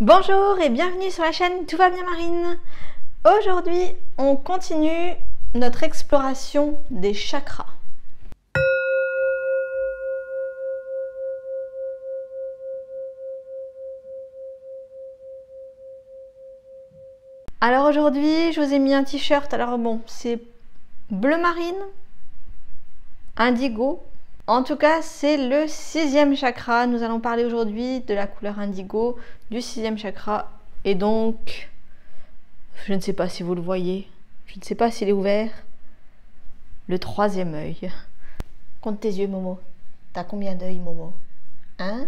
Bonjour et bienvenue sur la chaîne Tout va bien Marine. Aujourd'hui, on continue notre exploration des chakras. Alors aujourd'hui, je vous ai mis un t-shirt. Alors bon, c'est bleu marine, indigo. En tout cas, c'est le 6e chakra. Nous allons parler aujourd'hui de la couleur indigo, du 6e chakra. Et donc, je ne sais pas si vous le voyez, je ne sais pas s'il est ouvert, le 3e œil. Compte tes yeux, Momo. T'as combien d'œils, Momo? 1,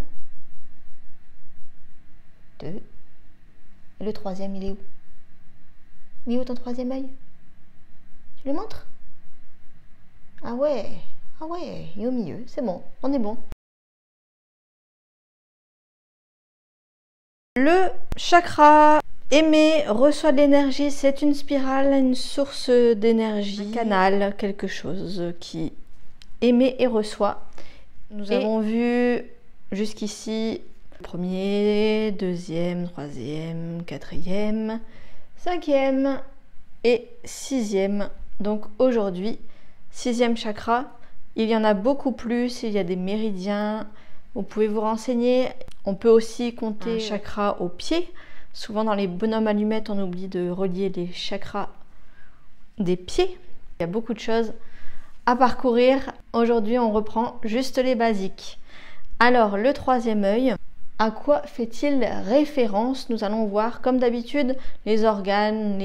2. Et le 3e, il est où? Il est où ton 3e œil? Tu le montres? Ah ouais, il est au milieu, c'est bon, on est bon. Le chakra émet, reçoit de l'énergie, c'est une spirale, une source d'énergie, un canal, quelque chose qui émet et reçoit. Nous avons vu jusqu'ici premier, 2e, 3e, 4e, 5e et 6e. Donc aujourd'hui, 6e chakra, il y en a beaucoup plus, il y a des méridiens, vous pouvez vous renseigner. On peut aussi compter les chakras au pied. Souvent dans les bonhommes allumettes, on oublie de relier les chakras des pieds. Il y a beaucoup de choses à parcourir. Aujourd'hui, on reprend juste les basiques. Alors, le 3e œil, à quoi fait-il référence? Nous allons voir, comme d'habitude, les organes,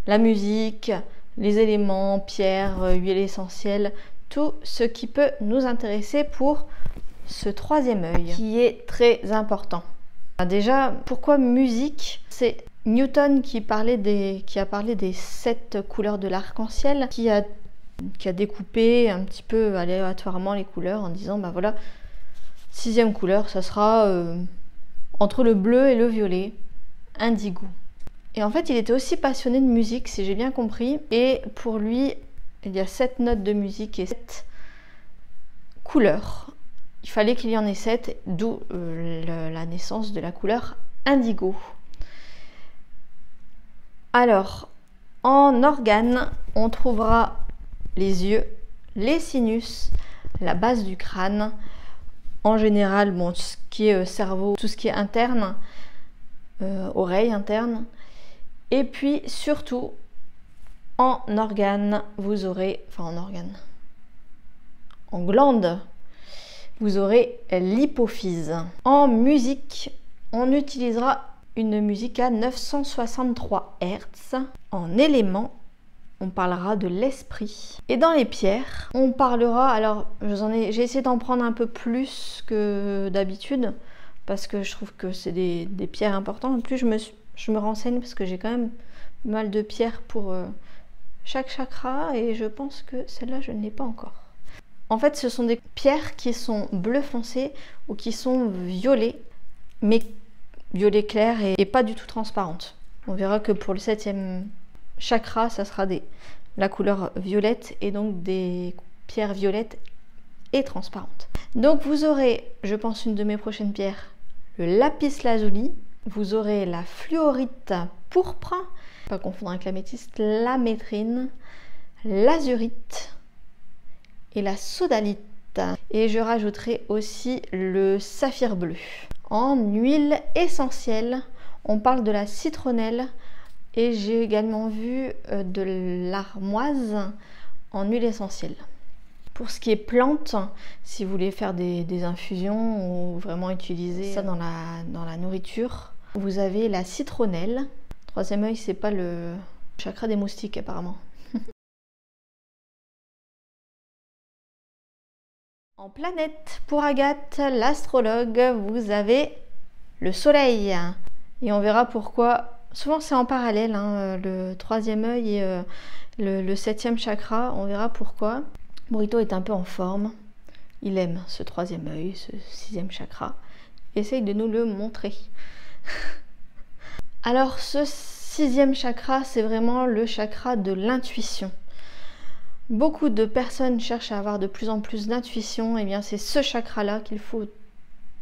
la musique, les éléments, pierres, huiles essentielles, tout ce qui peut nous intéresser pour ce 3e œil, qui est très important. Déjà, pourquoi musique? C'est Newton qui a parlé des 7 couleurs de l'arc-en-ciel, qui a découpé un petit peu aléatoirement les couleurs en disant, bah voilà, 6e couleur, ça sera entre le bleu et le violet, indigo. Et en fait, il était aussi passionné de musique, si j'ai bien compris. Et pour lui, il y a 7 notes de musique et 7 couleurs. Il fallait qu'il y en ait 7, d'où la naissance de la couleur indigo. Alors, en organes, on trouvera les yeux, les sinus, la base du crâne. En général, bon, tout ce qui est cerveau, tout ce qui est interne, oreille interne. Et puis surtout, en organes, vous aurez, en glande, vous aurez l'hypophyse. En musique, on utilisera une musique à 963 Hz. En éléments, on parlera de l'esprit. Et dans les pierres, on parlera, alors j'ai essayé d'en prendre un peu plus que d'habitude, parce que je trouve que c'est des pierres importantes. En plus, je me renseigne parce que j'ai quand même mal de pierres pour chaque chakra, et je pense que celle-là, je ne l'ai pas encore. En fait, ce sont des pierres qui sont bleu foncé ou qui sont violet, mais violet clair et pas du tout transparentes. On verra que pour le 7e chakra, ça sera la couleur violette, et donc des pierres violettes et transparentes. Donc vous aurez, je pense, une de mes prochaines pierres, le lapis lazuli. Vous aurez la fluorite pourpre, pas confondre avec l'améthyste, la métrine, l'azurite et la sodalite. Et je rajouterai aussi le saphir bleu. En huile essentielle, on parle de la citronnelle, et j'ai également vu de l'armoise en huile essentielle. Pour ce qui est plantes, si vous voulez faire des infusions ou vraiment utiliser ça dans la nourriture, vous avez la citronnelle. 3e œil, c'est pas le chakra des moustiques apparemment. En planète, pour Agathe, l'astrologue, vous avez le soleil. Et on verra pourquoi. Souvent c'est en parallèle, hein, le 3e œil et le 7e chakra. On verra pourquoi. Burrito est un peu en forme. Il aime ce 3e œil, ce 6e chakra. Essaye de nous le montrer. Alors ce 6e chakra, c'est vraiment le chakra de l'intuition. Beaucoup de personnes cherchent à avoir de plus en plus d'intuition. Et bien c'est ce chakra-là qu'il faut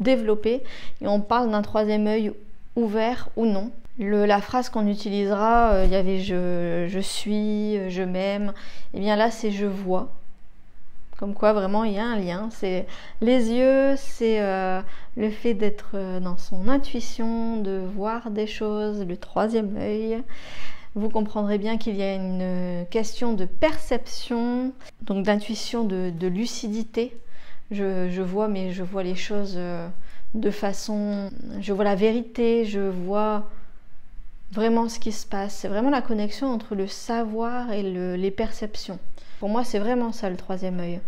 développer. Et on parle d'un 3e œil ouvert ou non. La phrase qu'on utilisera, il y avait je suis, je m'aime, et bien là c'est je vois. Comme quoi vraiment il y a un lien. C'est les yeux, c'est le fait d'être dans son intuition, de voir des choses, le troisième œil. Vous comprendrez bien qu'il y a une question de perception, donc d'intuition, de lucidité. Je vois, mais je vois les choses de façon... Je vois la vérité, je vois vraiment ce qui se passe. C'est vraiment la connexion entre le savoir et les perceptions. Pour moi, c'est vraiment ça le troisième œil.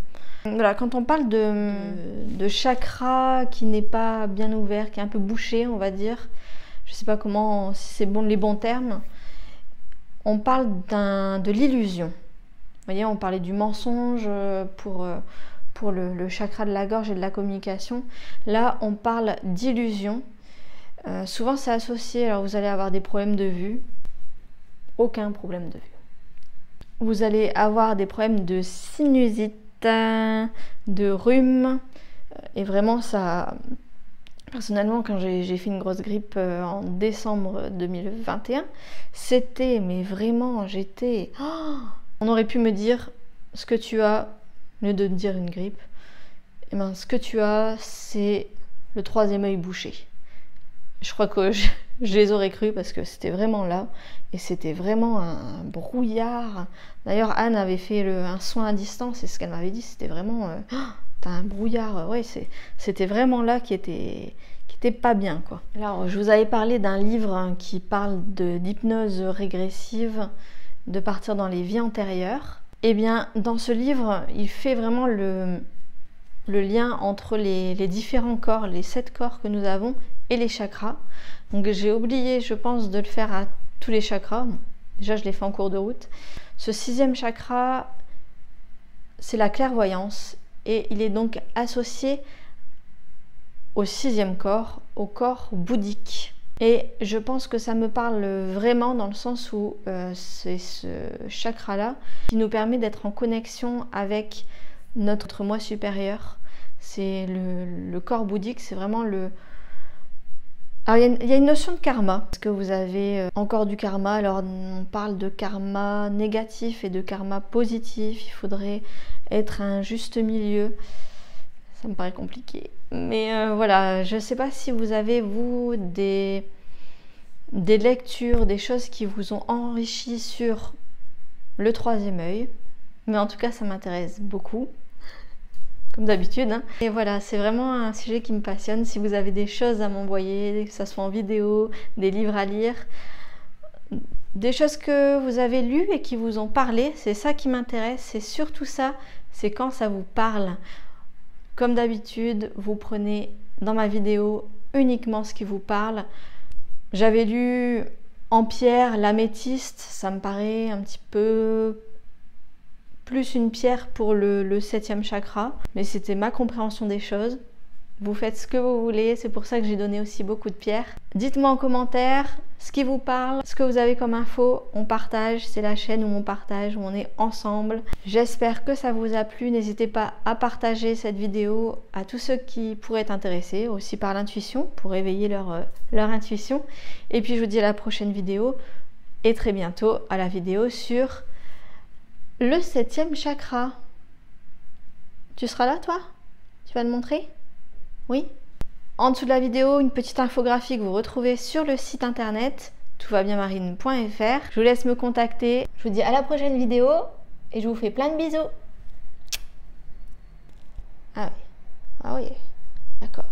Voilà, quand on parle de chakra qui n'est pas bien ouvert, qui est un peu bouché, on va dire, je ne sais pas comment, si c'est bon, les bons termes, on parle de l'illusion. Vous voyez, on parlait du mensonge pour le chakra de la gorge et de la communication. Là, on parle d'illusion. Souvent, c'est associé, alors vous allez avoir des problèmes de vue. Aucun problème de vue. Vous allez avoir des problèmes de sinusite, de rhume. Et vraiment, ça... Personnellement, quand j'ai fait une grosse grippe en décembre 2021, c'était, mais vraiment, j'étais... Oh, on aurait pu me dire, ce que tu as, au lieu de me dire une grippe, eh ben, ce que tu as, c'est le troisième œil bouché. Je crois que je les aurais cru parce que c'était vraiment là et c'était vraiment un brouillard. D'ailleurs, Anne avait fait un soin à distance et ce qu'elle m'avait dit, c'était vraiment t'as un brouillard. Ouais, c'était vraiment là qui était pas bien, quoi. Alors, je vous avais parlé d'un livre qui parle d'hypnose régressive, de partir dans les vies antérieures. Eh bien, dans ce livre, il fait vraiment le lien entre les différents corps, les 7 corps que nous avons et les chakras. Donc j'ai oublié, je pense, de le faire à tous les chakras. Bon, déjà, je l'ai fait en cours de route. Ce 6e chakra, c'est la clairvoyance et il est donc associé au 6e corps, au corps bouddhique. Et je pense que ça me parle vraiment dans le sens où c'est ce chakra-là qui nous permet d'être en connexion avec notre moi supérieur. C'est le corps bouddhique, c'est vraiment le... Alors il y a une notion de karma. Est-ce que vous avez encore du karma? Alors on parle de karma négatif et de karma positif. Il faudrait être un juste milieu. Ça me paraît compliqué. Mais voilà, je ne sais pas si vous avez, vous, des lectures, des choses qui vous ont enrichi sur le troisième œil. Mais en tout cas, ça m'intéresse beaucoup. Comme d'habitude. Hein. Et voilà, c'est vraiment un sujet qui me passionne. Si vous avez des choses à m'envoyer, que ce soit en vidéo, des livres à lire, des choses que vous avez lues et qui vous ont parlé, c'est ça qui m'intéresse. C'est surtout ça, c'est quand ça vous parle. Comme d'habitude, vous prenez dans ma vidéo uniquement ce qui vous parle. J'avais lu en pierre l'améthyste, ça me paraît un petit peu plus une pierre pour le 7e chakra, mais c'était ma compréhension des choses. Vous faites ce que vous voulez, c'est pour ça que j'ai donné aussi beaucoup de pierres. Dites-moi en commentaire ce qui vous parle, ce que vous avez comme info, on partage, c'est la chaîne où on partage, où on est ensemble. J'espère que ça vous a plu, n'hésitez pas à partager cette vidéo à tous ceux qui pourraient être intéressés, aussi par l'intuition, pour éveiller leur intuition. Et puis je vous dis à la prochaine vidéo, et très bientôt à la vidéo sur le 7e chakra. Tu seras là, toi? Tu vas le montrer? Oui? En dessous de la vidéo, une petite infographie que vous retrouvez sur le site internet toutvabienmarine.fr. Je vous laisse me contacter. Je vous dis à la prochaine vidéo et je vous fais plein de bisous. Ah oui. Ah oui. D'accord.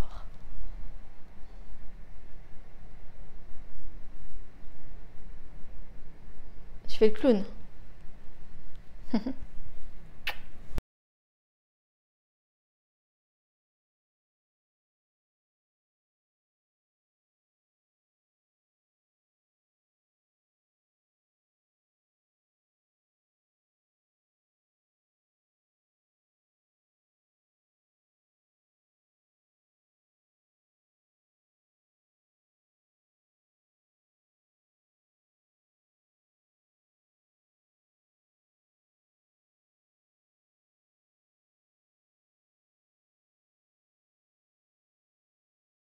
Tu fais le clown.